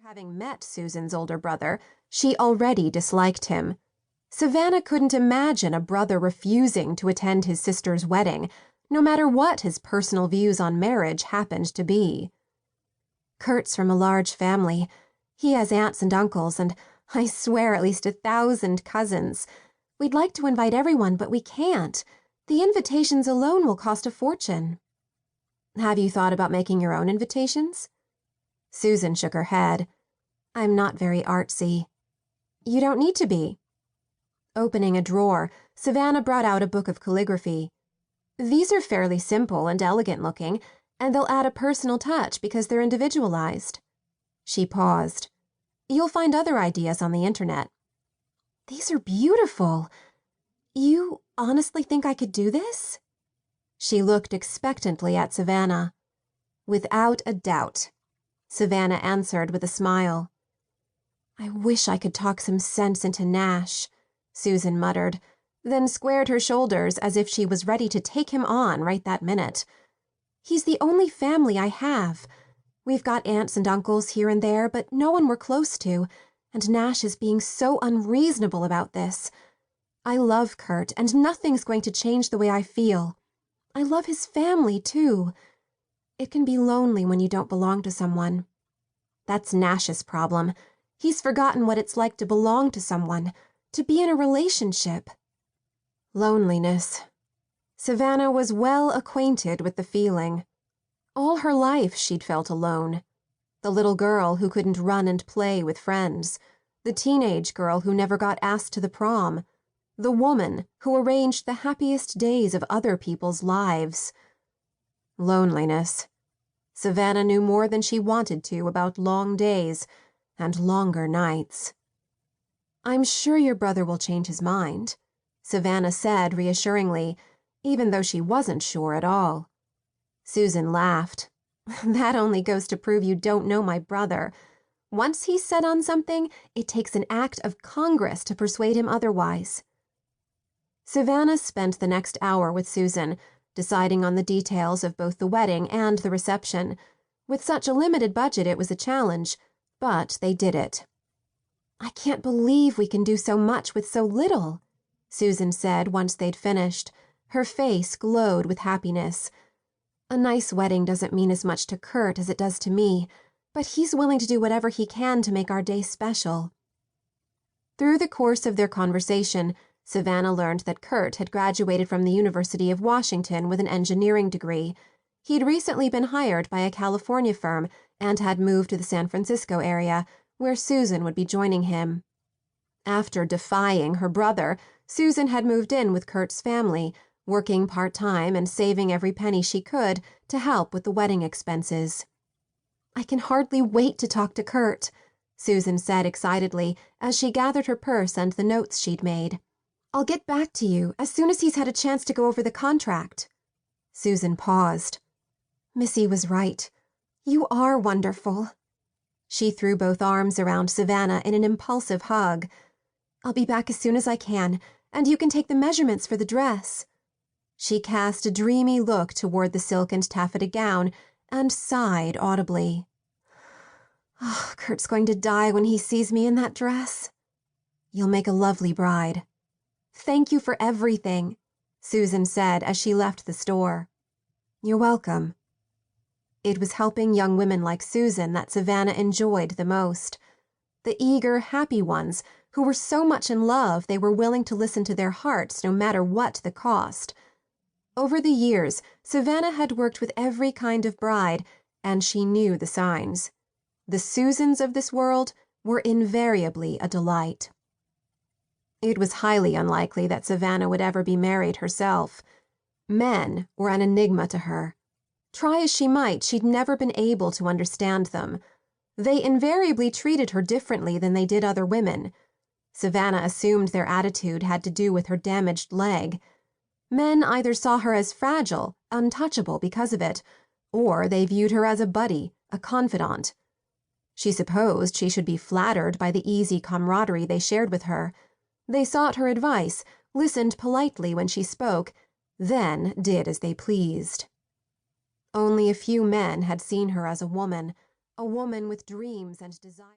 Having met Susan's older brother, she already disliked him. Savannah couldn't imagine a brother refusing to attend his sister's wedding, no matter what his personal views on marriage happened to be. Kurt's from a large family. He has aunts and uncles, and I swear at least 1,000 cousins. We'd like to invite everyone, but we can't. The invitations alone will cost a fortune. Have you thought about making your own invitations? Susan shook her head. I'm not very artsy. You don't need to be. Opening a drawer, Savannah brought out a book of calligraphy. These are fairly simple and elegant looking, and they'll add a personal touch because they're individualized. She paused. You'll find other ideas on the internet. These are beautiful. You honestly think I could do this? She looked expectantly at Savannah. Without a doubt, Savannah answered with a smile. I wish I could talk some sense into Nash, Susan muttered, then squared her shoulders as if she was ready to take him on right that minute. He's the only family I have. We've got aunts and uncles here and there, but no one we're close to, and Nash is being so unreasonable about this. I love Kurt, and nothing's going to change the way I feel. I love his family, too. It can be lonely when you don't belong to someone. That's Nash's problem. He's forgotten what it's like to belong to someone, to be in a relationship. Loneliness. Savannah was well acquainted with the feeling. All her life she'd felt alone. The little girl who couldn't run and play with friends. The teenage girl who never got asked to the prom. The woman who arranged the happiest days of other people's lives. Loneliness. Savannah knew more than she wanted to about long days and longer nights. I'm sure your brother will change his mind, Savannah said reassuringly, even though she wasn't sure at all. Susan laughed. That only goes to prove you don't know my brother. Once he's set on something, it takes an act of Congress to persuade him otherwise. Savannah spent the next hour with Susan, deciding on the details of both the wedding and the reception. With such a limited budget, it was a challenge, but they did it. I can't believe we can do so much with so little, Susan said once they'd finished. Her face glowed with happiness. A nice wedding doesn't mean as much to Kurt as it does to me, but he's willing to do whatever he can to make our day special. Through the course of their conversation, Savannah learned that Kurt had graduated from the University of Washington with an engineering degree. He'd recently been hired by a California firm and had moved to the San Francisco area, where Susan would be joining him. After defying her brother, Susan had moved in with Kurt's family, working part-time and saving every penny she could to help with the wedding expenses. I can hardly wait to talk to Kurt, Susan said excitedly as she gathered her purse and the notes she'd made. I'll get back to you as soon as he's had a chance to go over the contract. Susan paused. Missy was right. You are wonderful. She threw both arms around Savannah in an impulsive hug. I'll be back as soon as I can, and you can take the measurements for the dress. She cast a dreamy look toward the silk and taffeta gown and sighed audibly. Oh, Kurt's going to die when he sees me in that dress. You'll make a lovely bride. Thank you for everything, Susan said as she left the store. You're welcome. It was helping young women like Susan that Savannah enjoyed the most. The eager, happy ones who were so much in love they were willing to listen to their hearts no matter what the cost. Over the years, Savannah had worked with every kind of bride, and she knew the signs. The Susans of this world were invariably a delight. It was highly unlikely that Savannah would ever be married herself. Men were an enigma to her. Try as she might, she'd never been able to understand them. They invariably treated her differently than they did other women. Savannah assumed their attitude had to do with her damaged leg. Men either saw her as fragile, untouchable because of it, or they viewed her as a buddy, a confidant. She supposed she should be flattered by the easy camaraderie they shared with her. They sought her advice, listened politely when she spoke, then did as they pleased. Only a few men had seen her as a woman with dreams and desires.